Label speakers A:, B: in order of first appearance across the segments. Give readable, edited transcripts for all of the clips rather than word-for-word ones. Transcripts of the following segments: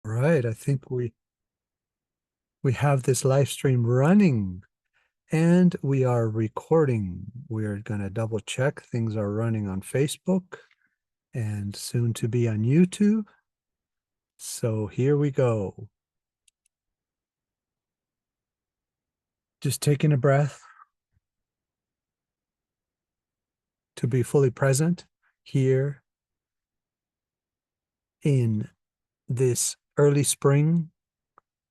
A: Right. I think we have this live stream running and we are recording. We're going to double check things are running on Facebook and soon to be on YouTube. So here we go. Just taking a breath to be fully present here in this early spring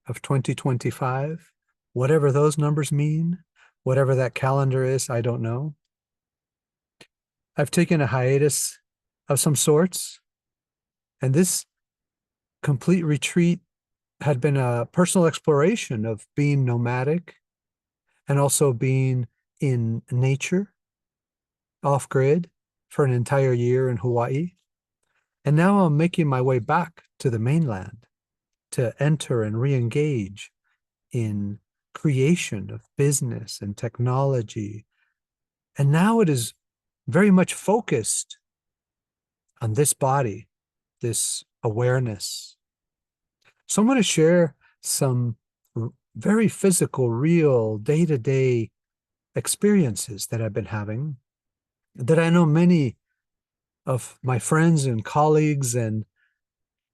A: of 2025, whatever those numbers mean, whatever that calendar is, I don't know. I've taken a hiatus of some sorts, and this complete retreat had been a personal exploration of being nomadic and also being in nature, off grid for an entire year in Hawaii. And now I'm making my way back to the mainland to enter and re engage in creation of business and technology. And now it is very much focused on this body, this awareness. So I'm going to share some very physical, real, day to day experiences that I've been having that I know many of my friends and colleagues and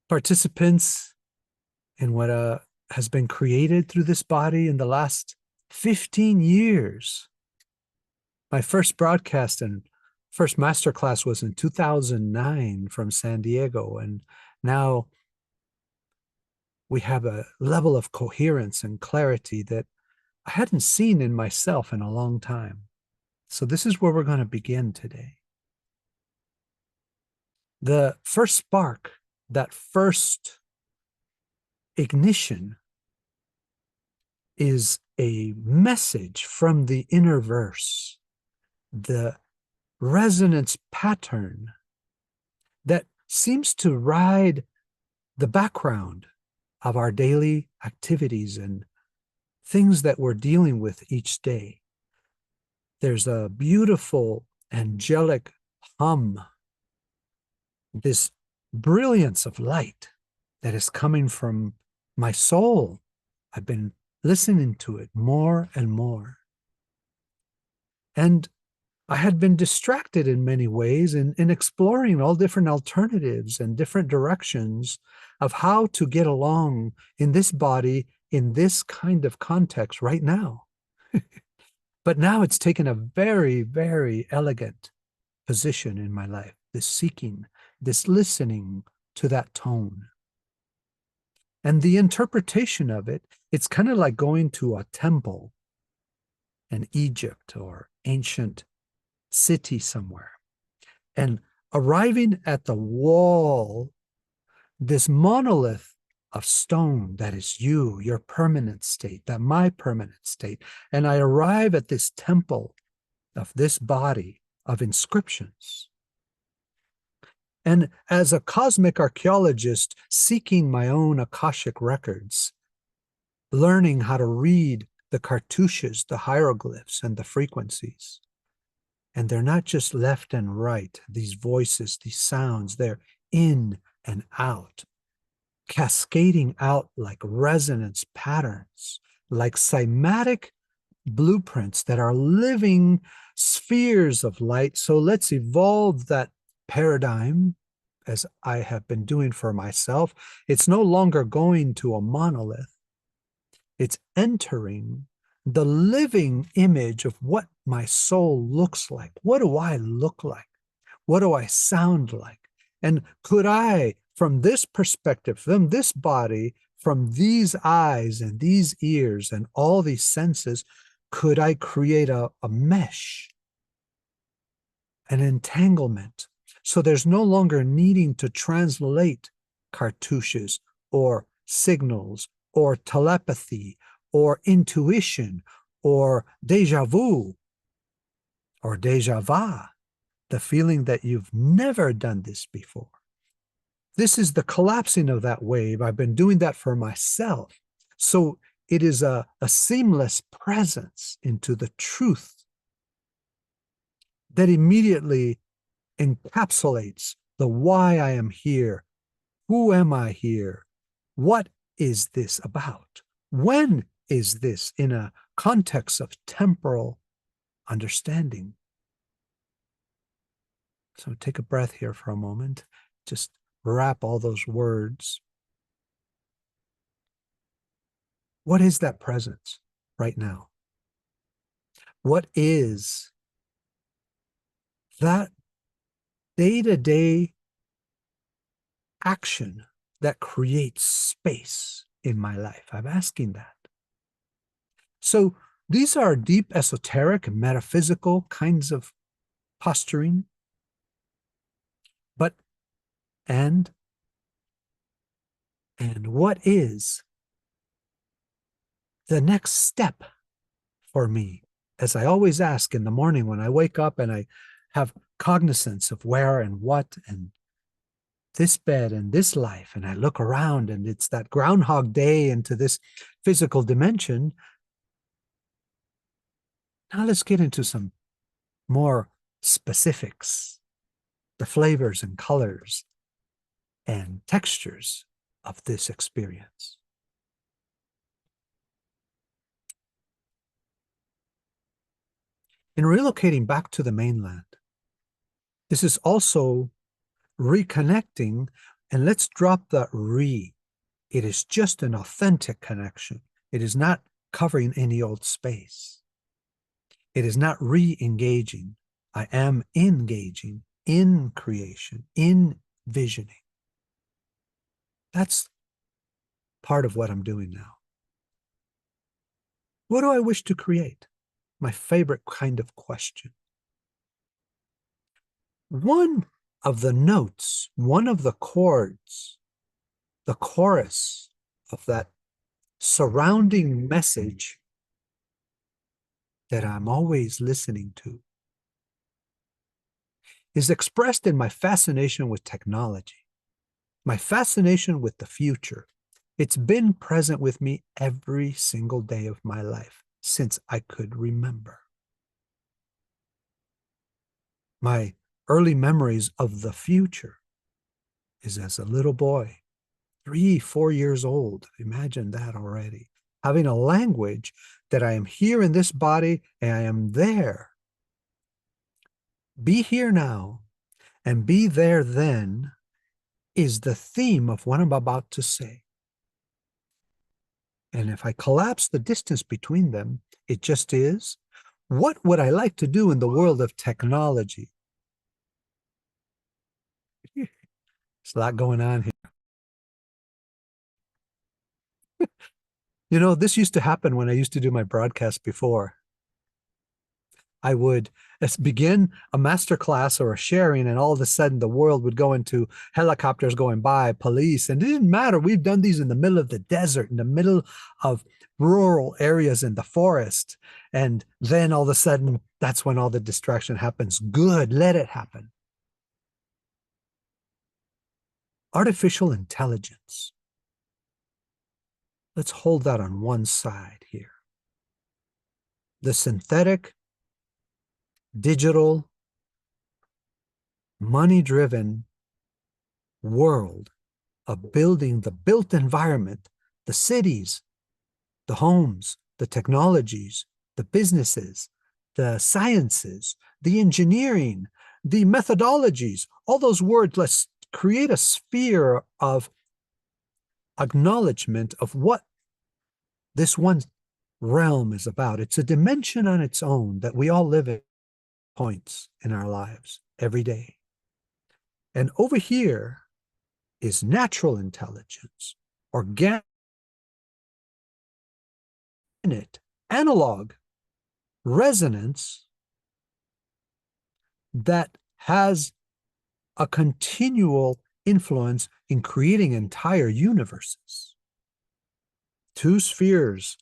A: participants in what has been created through this body in the last 15 years. My first broadcast and first masterclass was in 2009 from San Diego. And now we have a level of coherence and clarity that I hadn't seen in myself in a long time. So this is where we're going to begin today. The first spark, that first ignition, is a message from the innerverse, the resonance pattern that seems to ride the background of our daily activities and things that we're dealing with each day. There's a beautiful angelic hum, this brilliance of light that is coming from my soul. I've been listening to it more and more. And I had been distracted in many ways in exploring all different alternatives and different directions of how to get along in this body, in this kind of context right now. But now it's taken a very, very elegant position in my life, this seeking, this listening to that tone. And the interpretation of it, it's kind of like going to a temple in Egypt or ancient city somewhere and arriving at the wall, this monolith of stone that is you, your permanent state, that my permanent state. And I arrive at this temple of this body of inscriptions. And as a cosmic archaeologist seeking my own Akashic records, learning how to read the cartouches, the hieroglyphs, and the frequencies. And they're not just left and right, these voices, these sounds, they're in and out, cascading out like resonance patterns, like cymatic blueprints that are living spheres of light. So let's evolve that paradigm as I have been doing for myself. It's no longer going to a monolith. It's entering the living image of what my soul looks like. What do I look like? What do I sound like? And could I, from this perspective, from this body, from these eyes and these ears and all these senses, could I create a mesh, an entanglement? So there's no longer needing to translate cartouches or signals or telepathy or intuition or déjà vu or déjà vu, the feeling that you've never done this before. This is the collapsing of that wave. I've been doing that for myself. So it is a seamless presence into the truth that immediately encapsulates the why I am here. Who am I here? What is this about? When is this in a context of temporal understanding? So take a breath here for a moment. Just wrap all those words. What is that presence right now? What is that day-to-day action that creates space in my life? I'm asking that. So these are deep esoteric and metaphysical kinds of posturing. But and what is the next step for me? As I always ask in the morning when I wake up and I have cognizance of where and what and this bed and this life, and I look around and it's that Groundhog Day into this physical dimension. Now let's get into some more specifics, the flavors and colors and textures of this experience. In relocating back to the mainland, this is also reconnecting, and let's drop the re. It is just an authentic connection. It is not covering any old space. It is not re-engaging. I am engaging in creation, in visioning. That's part of what I'm doing now. What do I wish to create? My favorite kind of question. One of the notes, one of the chords, the chorus of that surrounding message that I'm always listening to is expressed in my fascination with technology, my fascination with the future. It's been present with me every single day of my life since I could remember. My early memories of the future is as a little boy, 3, 4 years old. Imagine that already. Having a language that I am here in this body and I am there. Be here now and be there then is the theme of what I'm about to say. And if I collapse the distance between them, it just is. What would I like to do in the world of technology? There's a lot going on here. You know, this used to happen when I used to do my broadcast before. I would begin a master class or a sharing, and all of a sudden the world would go into helicopters going by, police, and it didn't matter. We've done these in the middle of the desert, in the middle of rural areas in the forest. And then all of a sudden, that's when all the distraction happens. Good, let it happen. Artificial intelligence. Let's hold that on one side here. The synthetic, digital, money-driven world of building the built environment, the cities, the homes, the technologies, the businesses, the sciences, the engineering, the methodologies, all those words. Let's create a sphere of acknowledgement of what this one realm is about. It's a dimension on its own that we all live at points in our lives every day. And over here is natural intelligence, organic, analog, resonance that has a continual influence in creating entire universes. Two spheres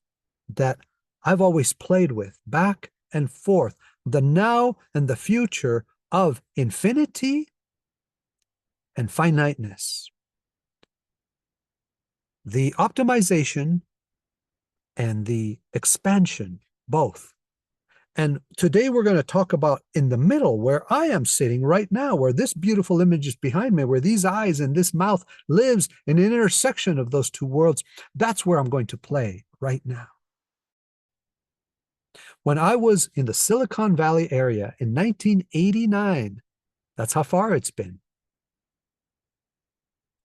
A: that I've always played with back and forth, the now and the future of infinity and finiteness. The optimization and the expansion, both. And today we're going to talk about in the middle, where I am sitting right now, where this beautiful image is behind me, where these eyes and this mouth lives in an intersection of those two worlds. That's where I'm going to play right now. When I was in the Silicon Valley area in 1989, that's how far it's been,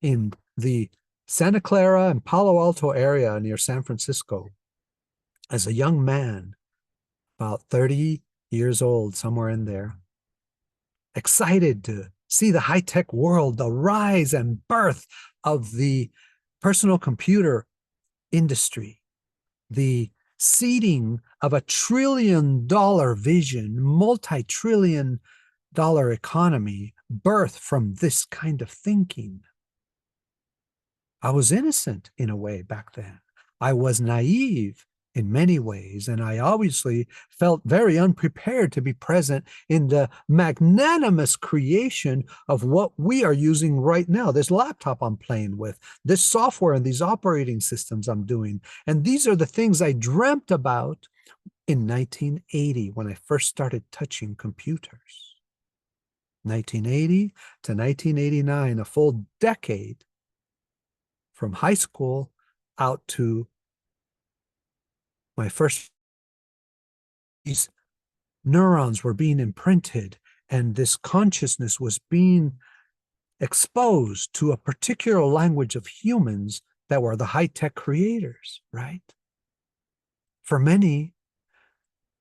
A: in the Santa Clara and Palo Alto area near San Francisco, as a young man, about 30 years old, somewhere in there, excited to see the high-tech world, the rise and birth of the personal computer industry, the seeding of a $1 trillion vision, multi-trillion dollar economy, birth from this kind of thinking. I was innocent in a way back then. I was naive in many ways, and I obviously felt very unprepared to be present in the magnanimous creation of what we are using right now. This laptop I'm playing with, this software and these operating systems I'm doing. And these are the things I dreamt about in 1980 when I first started touching computers. 1980 to 1989, a full decade from high school out to my first, these neurons were being imprinted, and this consciousness was being exposed to a particular language of humans that were the high-tech creators, right? For many,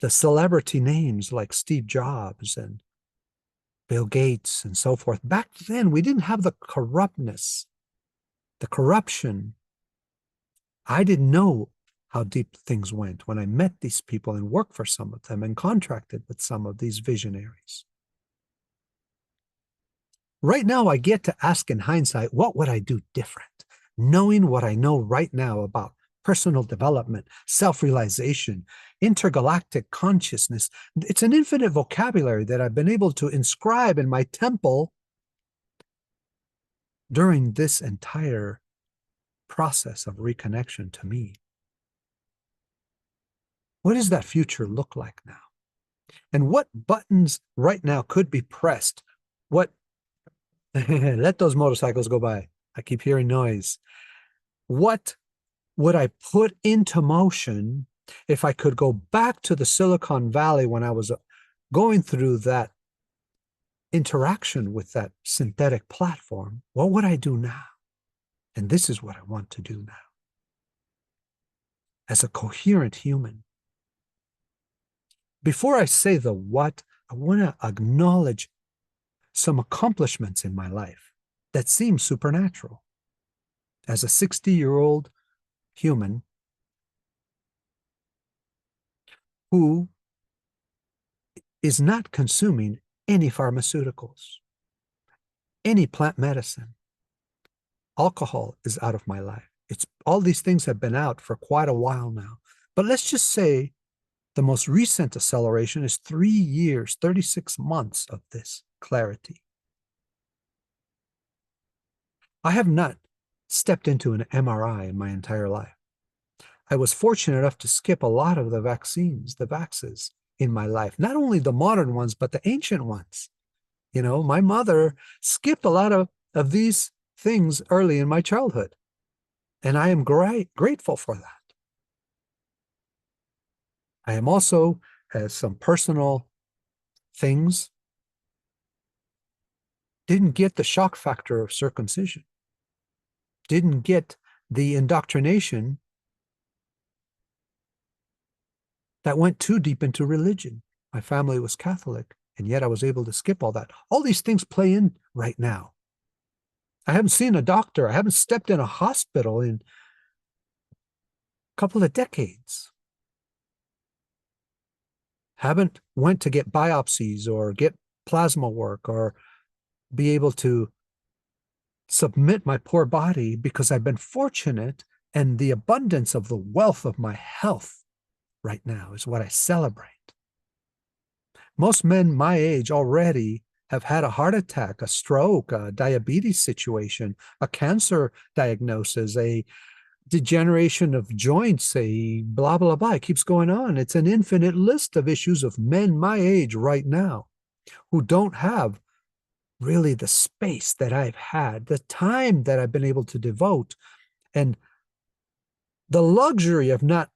A: the celebrity names like Steve Jobs and Bill Gates and so forth, back then we didn't have the corruptness, the corruption. I didn't know how deep things went when I met these people and worked for some of them and contracted with some of these visionaries. Right now, I get to ask in hindsight, what would I do different? Knowing what I know right now about personal development, self-realization, intergalactic consciousness, it's an infinite vocabulary that I've been able to inscribe in my temple during this entire process of reconnection to me. What does that future look like now? And what buttons right now could be pressed? What, let those motorcycles go by. I keep hearing noise. What would I put into motion if I could go back to the Silicon Valley when I was going through that interaction with that synthetic platform? What would I do now? And this is what I want to do now. As a coherent human, before I say the what, I want to acknowledge some accomplishments in my life that seem supernatural. As a 60-year-old human who is not consuming any pharmaceuticals, any plant medicine, alcohol is out of my life. It's all these things have been out for quite a while now. But let's just say the most recent acceleration is 3 years, 36 months of this clarity. I have not stepped into an MRI in my entire life. I was fortunate enough to skip a lot of the vaccines, the vaxes in my life, not only the modern ones, but the ancient ones. You know, my mother skipped a lot of these things early in my childhood. And I am grateful for that. I am also, as some personal things, didn't get the shock factor of circumcision, didn't get the indoctrination that went too deep into religion. My family was Catholic, and yet I was able to skip all that. All these things play in right now. I haven't seen a doctor. I haven't stepped in a hospital in a couple of decades. Haven't went to get biopsies or get plasma work or be able to submit my poor body because I've been fortunate, and the abundance of the wealth of my health right now is what I celebrate. Most men my age already have had a heart attack, a stroke, a diabetes situation, a cancer diagnosis, a degeneration of joints, say, blah, blah, blah. It keeps going on. It's an infinite list of issues of men my age right now who don't have really the space that I've had, the time that I've been able to devote, and the luxury of not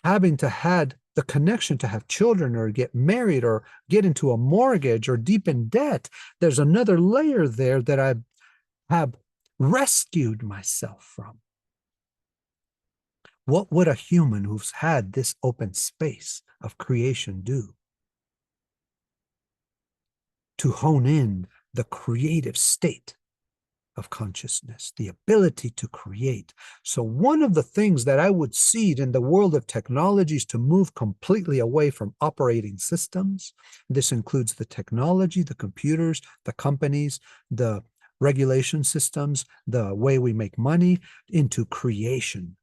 A: having to had the connection to have children or get married or get into a mortgage or deep in debt. There's another layer there that I have rescued myself from. What would a human who's had this open space of creation do? To hone in the creative state of consciousness, the ability to create. So one of the things that I would seed in the world of technologies to move completely away from operating systems, this includes the technology, the computers, the companies, the regulation systems, the way we make money, into creation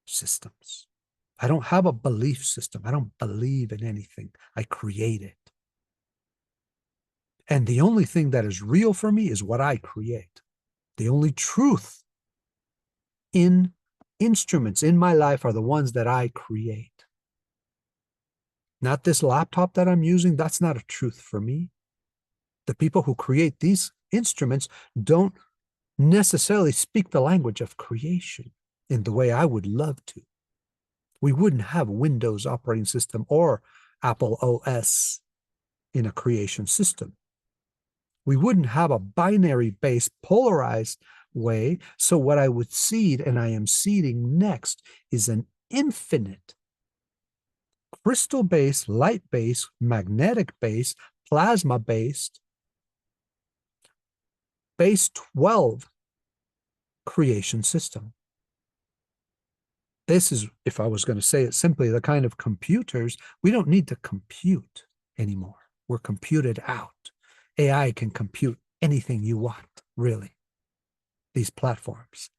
A: systems. I don't have a belief system. I don't believe in anything. I create it. And the only thing that is real for me is what I create. The only truth in instruments in my life are the ones that I create. Not this laptop that I'm using. That's not a truth for me. The people who create these instruments don't necessarily speak the language of creation in the way I would love to. We wouldn't have Windows operating system or Apple OS in a creation system. We wouldn't have a binary-based, polarized way. So what I would seed, and I am seeding next, is an infinite crystal-based, light-based, magnetic-based, plasma-based, base 12 creation system. This is, if I was going to say it simply, the kind of computers, we don't need to compute anymore. We're computed out. AI can compute anything you want, really, these platforms.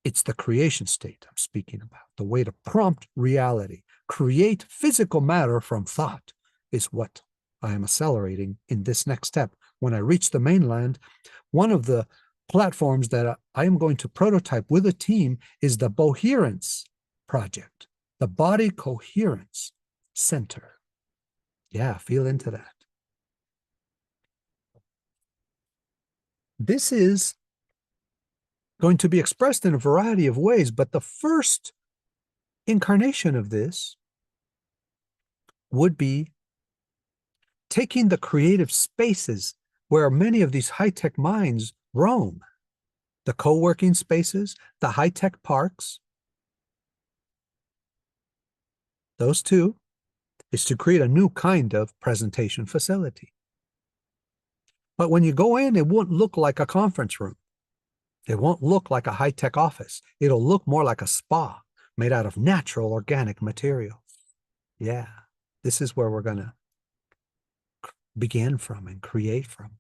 A: It's the creation state I'm speaking about. The way to prompt reality, create physical matter from thought is what I am accelerating in this next step. When I reach the mainland, one of the platforms that I am going to prototype with a team is the Coherence project, the Body Coherence Center. Yeah, feel into that. This is going to be expressed in a variety of ways, but the first incarnation of this would be taking the creative spaces where many of these high-tech minds roam, the co-working spaces, the high-tech parks. Those two is to create a new kind of presentation facility. But when you go in, it won't look like a conference room. It won't look like a high-tech office. It'll look more like a spa made out of natural organic material. Yeah, this is where we're going to begin from and create from.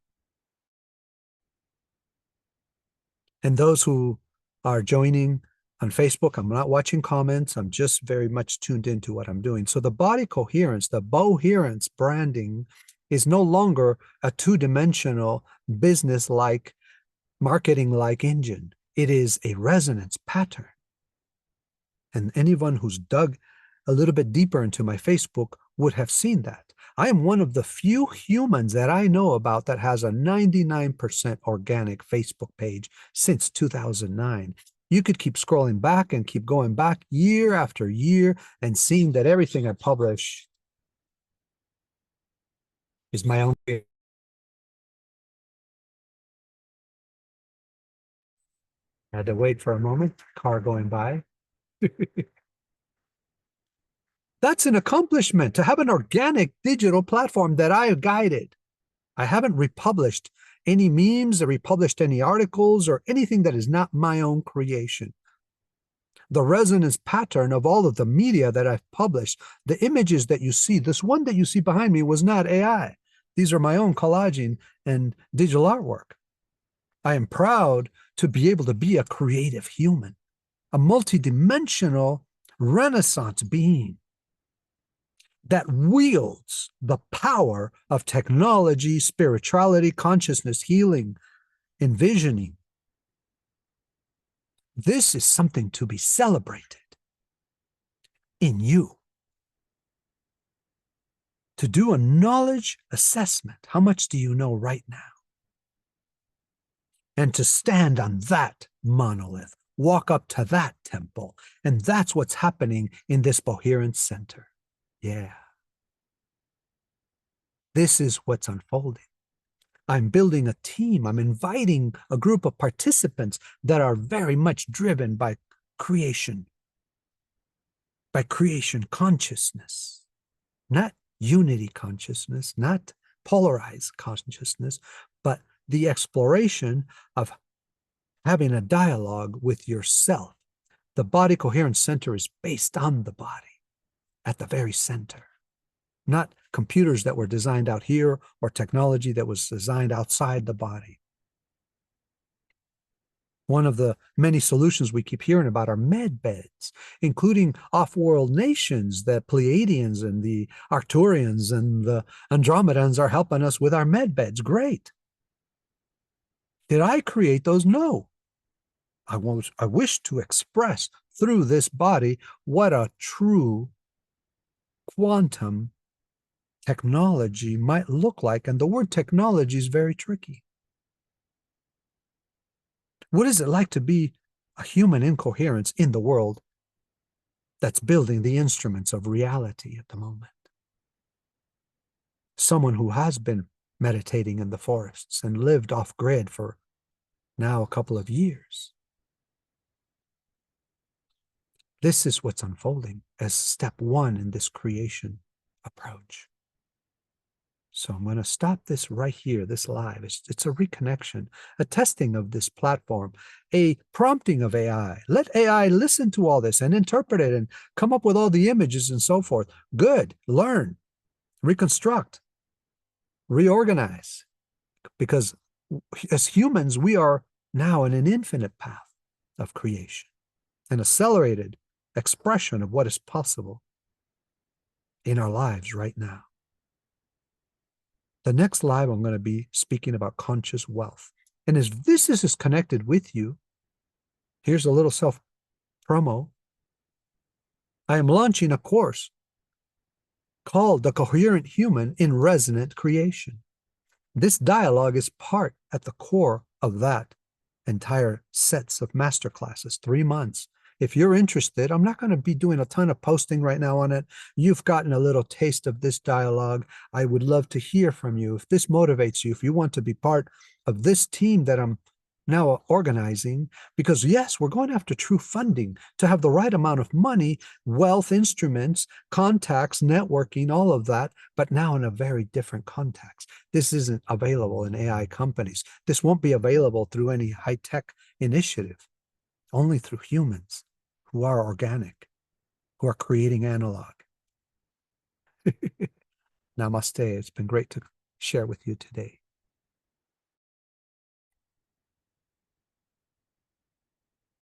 A: And those who are joining on Facebook, I'm not watching comments. I'm just very much tuned into what I'm doing. So the body coherence, the coherence branding is no longer a two-dimensional business-like, marketing-like engine. It is a resonance pattern. And anyone who's dug a little bit deeper into my Facebook would have seen that. I am one of the few humans that I know about that has a 99% organic Facebook page since 2009. You could keep scrolling back and keep going back year after year and seeing that everything I publish is my own. I had to wait for a moment, car going by. That's an accomplishment, to have an organic digital platform that I have guided. I haven't republished any memes or republished any articles or anything that is not my own creation. The resonance pattern of all of the media that I've published, the images that you see, this one that you see behind me was not AI. These are my own collaging and digital artwork. I am proud to be able to be a creative human, a multidimensional Renaissance being that wields the power of technology, spirituality, consciousness, healing, envisioning, This is something to be celebrated in you. To do a knowledge assessment. How much do you know right now? And to stand on that monolith, walk up to that temple. And that's what's happening in this coherent center. Yeah. This is what's unfolding. I'm building a team. I'm inviting a group of participants that are very much driven by creation consciousness, not unity consciousness, not polarized consciousness, but the exploration of having a dialogue with yourself. The body coherence center is based on the body at the very center, not computers that were designed out here or technology that was designed outside the body. One of the many solutions we keep hearing about are med beds, including off-world nations. The Pleiadians and the Arcturians and the Andromedans are helping us with our med beds. Great. Did I create those? No. I wish to express through this body what a true quantum technology might look like. And the word technology is very tricky. What is it like to be a human incoherence in the world that's building the instruments of reality at the moment? Someone who has been meditating in the forests and lived off grid for now a couple of years. This is what's unfolding as step one in this creation approach. So I'm going to stop this right here, this live. It's a reconnection, a testing of this platform, a prompting of AI. Let AI listen to all this and interpret it and come up with all the images and so forth. Good. Learn, reconstruct, reorganize. Because as humans, we are now in an infinite path of creation, an accelerated expression of what is possible in our lives right now. The next live, I'm going to be speaking about conscious wealth. And as this is connected with you, here's a little self-promo. I am launching a course called The Coherent Human in Resonant Creation. This dialogue is part at the core of that entire sets of masterclasses, 3 months. If you're interested, I'm not going to be doing a ton of posting right now on it. You've gotten a little taste of this dialogue. I would love to hear from you. If this motivates you, if you want to be part of this team that I'm now organizing, because yes, we're going after true funding to have the right amount of money, wealth, instruments, contacts, networking, all of that, but now in a very different context. This isn't available in AI companies. This won't be available through any high-tech initiative, only through humans who are organic, who are creating analog. Namaste. It's been great to share with you today.